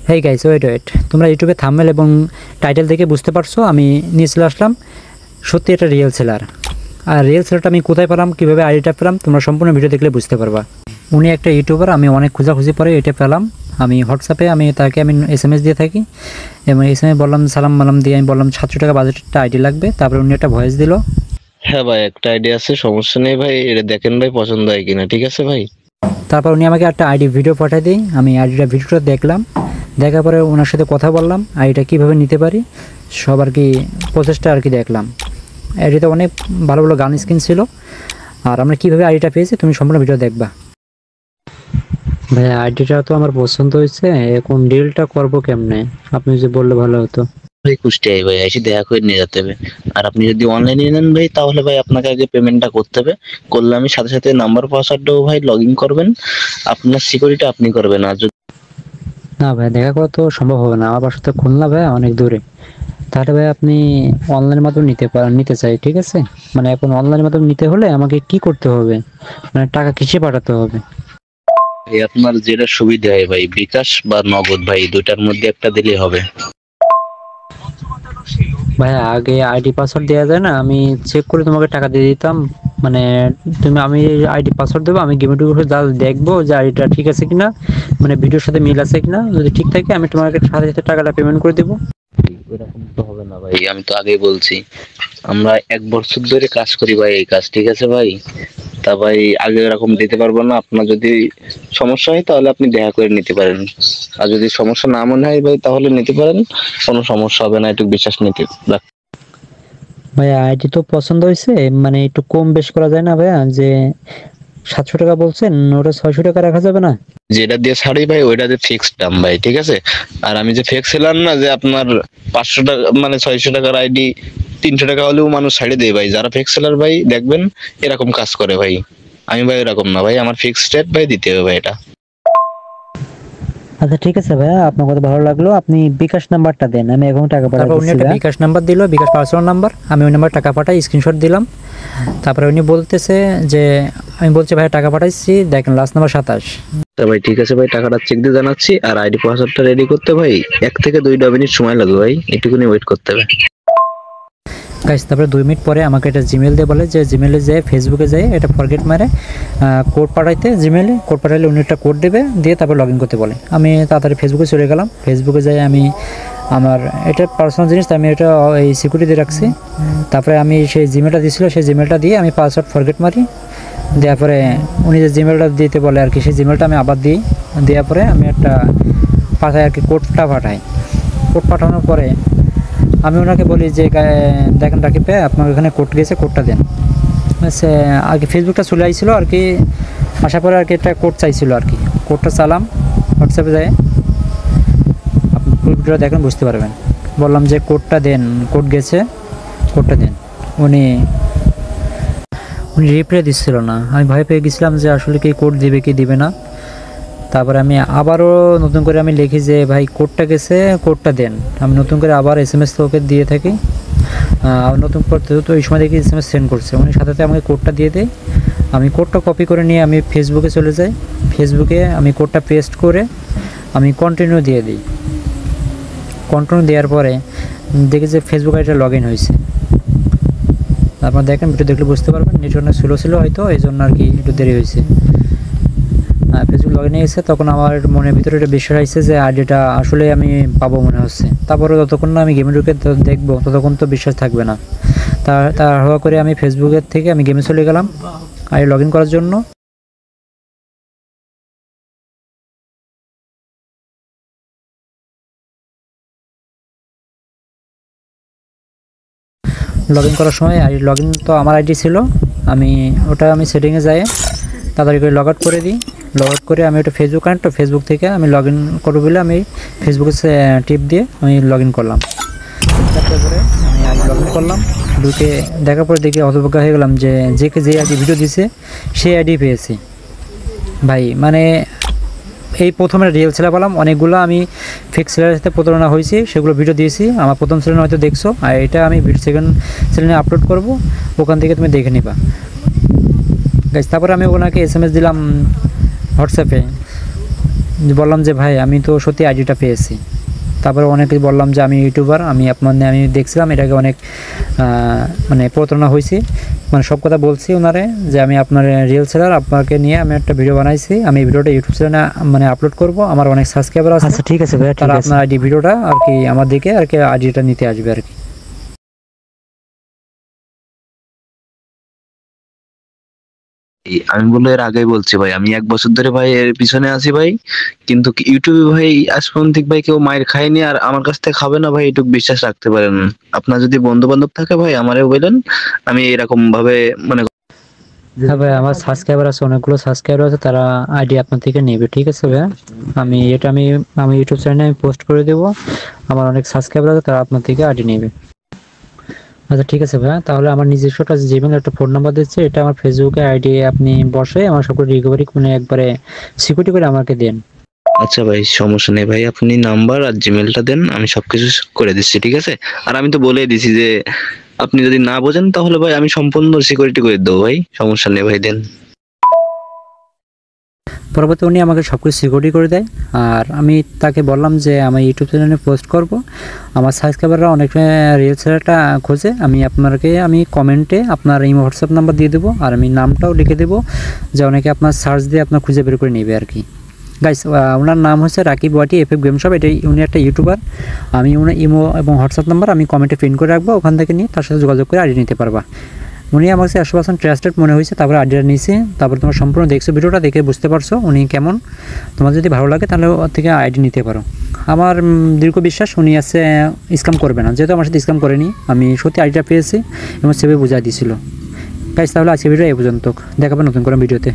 Hey guys, wait, তোমরা ইউটিউবে thumbnail এবং টাইটেল দেখে বুঝতে পারছো আমি নিয়ে চলে আসলাম সত্যি এটা রিয়েল সেলার। আর রিয়েল সেলারটা আমি কোথায় পেলাম, কীভাবে আইডিটা পেলাম, তোমরা সম্পূর্ণ ভিডিও দেখলে বুঝতে পারবা। উনি একটা ইউটিউবার, আমি অনেক খোঁজাখুঁজি পরে এটা পেলাম। আমি হোয়াটসঅ্যাপে তাকে SMS দিয়ে থাকি এবং SMS বললাম সালাম মালাম দিয়ে আমি বললাম 700 টাকা বাজেটের একটা আইডি লাগবে। তারপরে উনি একটা ভয়েস দিল। হ্যাঁ ভাই, একটা আইডিয়া আছে, সমস্যা নেই ভাই, এটা দেখেন ভাই পছন্দ হয় কিনা। ঠিক আছে ভাই। তারপর উনি আমাকে একটা আইডি ভিডিও পাঠিয়ে দিই, আমি ভিডিওটা দেখলাম। দেখার পরে ওনার সাথে কথা বললাম আইডিটা কীভাবে নিতে পারি, সব আর কি প্রসেসটা আর কি দেখলাম। আইডিতে অনেক ভালো ভালো গান স্কিন ছিল। আর আমরা কীভাবে আইডিটা পেয়েছি তুমি সম্পূর্ণ ভিডিও দেখবা। ভাই আইডিটা তো আমার পছন্দ হয়েছে, এখন ডিলটা করবো কেমনে আপনি যদি বললে ভালো হতো। ভাই কুষ্টিয়ায় ভাই এসে দেখা করে নিয়ে যেতে হবে। আর আপনি যদি অনলাইনে নেন ভাই, তাহলে ভাই আপনাকে আগে পেমেন্টটা করতে হবে। করলে আমি সাথে সাথে নাম্বার পাসওয়ার্ডটাও ভাই লগ ইন করবেন, আপনার সিকিউরিটি আপনি করবেন। আর না ভাই, দেখা করা তো সম্ভব হবে না, আমার বাসা তো খুলনা ভাই, অনেক দূরে। তাহলে ভাই আপনি অনলাইনের মাধ্যমে নিতে চাই, ঠিক আছে। মানে এখন অনলাইনের মাধ্যমে নিতে হলে আমাকে কি করতে হবে, মানে টাকা কিসে পাঠাতে হবে? ভাই আপনার যেটা সুবিধা হয় ভাই, বিকাশ বা নগদ ভাই, দুটার মধ্যে একটা দিলেই হবে। ভাই আগে আইডি পাসওয়ার্ড দেওয়া যায় না, আমি চেক করে তোমাকে টাকা দিয়ে দিতাম। মানে আমি আইডি পাসওয়ার্ড দেবো, আমি গেমে ঢুকে দেখবো যে আইডিটা ঠিক আছে কিনা, মানে ভিডিওর সাথে মিল আছে কিনা। যদি ঠিক থাকে আমি তোমাকে সাথে সাথে টাকাটা পেমেন্ট করে দেবো। এরকম তো হবে না ভাই, আমি তো আগেই বলছি আমরা 1 বছর ধরে কাজ করি ভাই এই কাজ। ঠিক আছে ভাই। তা ভাই আগে এরকম দিতে পারবো না। আপনার যদি সমস্যা হয় তাহলে আপনি দেখা করে নিতে পারেন, আর যদি সমস্যা না মনে হয় ভাই তাহলে নিতে পারেন, কোনো সমস্যা হবে না, একটু বিশ্বাস নিতে। ভাই আইডি তো পছন্দ হয়েছে, মানে একটু কম বেশ করা যায় না ভাইয়া? যে 700 টাকা বলছেন, ওটা 600 টাকা রাখা যাবে না? যেটা দিয়ে ছাড়ি ভাই ওইটাতে ফিক্সড দাম ভাই। ঠিক আছে। আর আমি যে ফেক সেলার না, যে আপনার 500 টাকা মানে 600 টাকার আইডি 300 টাকা হলেও মানুষ ছাড়ে দেয় ভাই। যারা ফেক সেলার ভাই দেখবেন এরকম কাজ করে ভাই। আমি ভাই এরকম না ভাই, আমার ফিক্সড রেট ভাই দিতে হবে ভাই এটা। আচ্ছা ঠিক আছে ভাইয়া, আপনার কথা ভালো লাগলো। আপনি বিকাশ নাম্বারটা দেন, আমি এখন টাকা পাঠাই দিচ্ছি। উনি একটা বিকাশ নাম্বার দিল, বিকাশ পার্সোনাল নাম্বার। আমি ওই নাম্বার টাকা পাঠাই, স্ক্রিনশট দিলাম। তারপরে উনি বলতেছে যে আমি বলছি ভাই টাকা পাঠাইছি, দেখেন লাস্ট নাম্বার 27। তা ভাই ঠিক আছে ভাই, টাকাটা চেক দিয়ে জানাচ্ছি। আর আইডি পাসওয়ার্ডটা রেডি করতে ভাই 1 থেকে 2 মিনিট সময় লাগবে ভাই, একটুখানি ওয়েট করতে হবে। গাইস তারপরে 2 মিনিট পরে আমাকে এটা জিমেল দিয়ে বলে যে জিমেলে যেয়ে ফেসবুকে যেয়ে এটা ফরগেট মারে কোড পাঠাইতে। জিমেলে কোড পাঠাইলে উনি একটা কোড দেবে, দিয়ে তারপর লগ ইন করতে বলে। আমি তাড়াতাড়ি ফেসবুকে চলে গেলাম। ফেসবুকে যাই আমি আমার এটা পার্সোনাল জিনিস, আমি এটা এই সিকিউরিটি রাখছি। তারপরে আমি সেই জিমেলটা দিয়েছিল, সেই জিমেলটা দিয়ে আমি পাসওয়ার্ড ফরগেট মারি। দেওয়ার পরে উনি যে জিমেলটা দিতে বলে আর কি, সেই জিমেলটা আমি আবার দিই। দেওয়ার পরে আমি একটা পাঠাই আর কি, কোডটা পাঠাই। কোড পাঠানোর পরে আমি ওনাকে বলি যে দেখেন রাকিব ভাই, আপনার এখানে কোড গেছে, কোডটা দেন। সে আর কি ফেসবুকটা চলে আসছিল আর কি, আসার পরে আর কি একটা কোড চাইছিল আর কি। কোডটা চালাম, হোয়াটসঅ্যাপে যায়, আপনি ফুল ভিডিওটা দেখেন বুঝতে পারবেন। বললাম যে কোডটা দেন, কোড গেছে, কোডটা দেন। উনি রিপ্লাই দিচ্ছিল না। আমি ভয় পেয়ে গেছিলাম যে আসলে কি কোড দিবে কি দিবে না। তারপরে আমি আবারও নতুন করে আমি লিখি যে ভাই কোডটা গেছে, কোডটা দেন। আমি নতুন করে আবার SMS তো ওকে দিয়ে থাকি। নতুন করতে তো ওই সময় দেখি SMS সেন্ড করছে, উনি সাথে সাথে আমাকে কোডটা দিয়ে দেয়। আমি কোডটা কপি করে নিয়ে আমি ফেসবুকে চলে যাই। ফেসবুকে আমি কোডটা পেস্ট করে আমি কন্টিনিউ দিয়ে দিই। কন্টিনিউ দেওয়ার পরে দেখি যে ফেসবুক আইডিটা লগ ইন হয়েছে। তারপর দেখেন ভিডিও দেখলে বুঝতে পারবেন, নেটওয়ার্ক স্লো ছিল হয়তো, এই জন্য আর কি একটু দেরি হয়েছে। ফেসবুক লগ ইন এসে তখন আমার মনের ভিতরে একটা বিশ্বাস আসছে যে আইডিটা আসলে আমি পাবো মনে হচ্ছে। তারপরে যতক্ষণ না আমি গেমে ঢুকে দেখবো ততক্ষণ তো বিশ্বাস থাকবে না। তার হওয়া করে আমি ফেসবুকের থেকে আমি গেমে চলে গেলাম আইডি লগ ইন করার জন্য। লগ ইন করার সময় আইডি লগ ইন তো আমার আইডি ছিল, আমি সেটিংয়ে যাই তাড়াতাড়ি করে লগ আউট করে দিই। লগ আউট করে আমি একটা ফেসবুক কানেক্ট, ফেসবুক থেকে আমি লগ ইন করবো বলে আমি ফেসবুকে টিপ দিয়ে আমি লগ ইন করলাম। তারপরে আমি আইডি লগ ইন করলাম, ঢুকে দেখার পরে দেখে হতভম্ব হয়ে গেলাম যে যে আইডি ভিডিও দিছে সেই আইডি পেয়েছি ভাই। মানে এই প্রথমে রিয়েল সেলার পেলাম, অনেকগুলো আমি ফেক সেলারের সাথে প্রতারণা হয়েছি, সেগুলো ভিডিও দিয়েছি। আমার প্রথম সেলেন হয়তো দেখছো, আর এটা আমি সেকেন্ড সেলেনে আপলোড করব, ওখান থেকে তুমি দেখে নিবা গাইস। তারপরে আমি ওনাকে SMS দিলাম হোয়াটসঅ্যাপে বললাম যে ভাই আমি তো সত্যি আইডিটা পেয়েছি। তারপরে অনেকে বললাম যে আমি ইউটিউবার, আমি আমি দেখছিলাম এটাকে অনেক মানে প্রতারণা হয়েছি, মানে সব কথা বলছি ওনারে যে আমি আপনার রিয়েল সেলার, আপনাকে নিয়ে আমি একটা ভিডিও বানাইছি, আমি এই ভিডিওটা ইউটিউব চ্যানেলে মানে আপলোড করব, আমার অনেক সাবস্ক্রাইবার আছে। আচ্ছা ঠিক আছে ভাই, তারা আপনার আইডি ভিডিওটা আর কি আমার দিকে আর কি আইডিটা নিতে আসবে আর কি। আমি বলে এর আগেই বলছি ভাই, আমি 1 বছর ধরে ভাই এর পিছনে আছি ভাই, কিন্তু ইউটিউবে ভাই আজ পর্যন্ত ভাই কেউ মায়ের খায়নি, আর আমার কাছ থেকে খাবে না ভাই, এটুকু বিশ্বাস রাখতে পারেন। আপনার যদি বন্ধু বান্ধব থাকে ভাই আমারে বলেন, আমি এরকম ভাবে মানে হ্যাঁ ভাই, আমার সাবস্ক্রাইবার আছে, অনেকগুলো সাবস্ক্রাইবার আছে, তারা আইডি আপনার থেকে নেবে, ঠিক আছে ভাই। আমি এটা আমি ইউটিউব চ্যানেলে আমি পোস্ট করে দেবো, আমার অনেক সাবস্ক্রাইবার আছে, তারা আপনার থেকে আইডি নেবে। আচ্ছা ঠিক আছে ভাই, তাহলে আমার নিজস্ব একটা জিমেল একটা ফোন নাম্বার দিচ্ছে, এটা আমার ফেসবুকে আইডি আপনি বসে আমার সকল রিকভারি মানে একবারে সিকিউরিটি করে আমাকে দেন। আচ্ছা ভাই সমস্যা নেই ভাই, আপনি নাম্বার আর জিমেলটা দেন, আমি সবকিছু করে দিচ্ছি, ঠিক আছে। আর আমি তো বলেই দিছি যে আপনি যদি না বোঝেন তাহলে ভাই আমি সম্পূর্ণ সিকিউরিটি করে দেবো ভাই, সমস্যা নেই ভাই, দেন। পরবর্তী উনি আমাকে সব কিছু সিকিউরিটি করে দেয়, আর আমি তাকে বললাম যে আমি ইউটিউব চ্যানেলে পোস্ট করব, আমার সাবস্ক্রাইবাররা অনেক রিয়েল সেলারটা খোঁজে, আমি কমেন্টে আপনার এই হোয়াটসঅ্যাপ নাম্বার দিয়ে দেবো, আর আমি নামটাও লিখে দেবো, যে অনেকে আপনার সার্চ দিয়ে আপনার খুঁজে বের করে নেবে আর কি। গাইস, ওনার নাম হচ্ছে রাকিব ওয়াটি এফএফ গেম শপ, এটাই উনি একটা ইউটিউবার। আমি ওনার ইমো এবং হোয়াটসঅ্যাপ নাম্বার আমি কমেন্টে পিন করে রাখবো, ওখান থেকে নিয়ে তার সাথে যোগাযোগ করে আইডি নিতে পারবা। উনি আমার কাছে 100% ট্রাস্টেড মনে হয়েছে, তারপরে আইডিয়া নিয়েছে, তারপর তোমার সম্পূর্ণ দেখছো ভিডিওটা, দেখে বুঝতে পারছো উনি কেমন। তোমার যদি ভালো লাগে তাহলে ওর থেকে আইডি নিতে পারো। আমার দীর্ঘ বিশ্বাস উনি আছে স্ক্যাম করবে না, যেহেতু আমার সাথে স্ক্যাম করেনি, আমি সত্যি আইডিটা পেয়েছি এবং সেভাবে বুঝাই দিয়েছিল। গাইস, তাহলে আজকে ভিডিও এই পর্যন্ত, দেখাবে নতুন করে ভিডিওতে।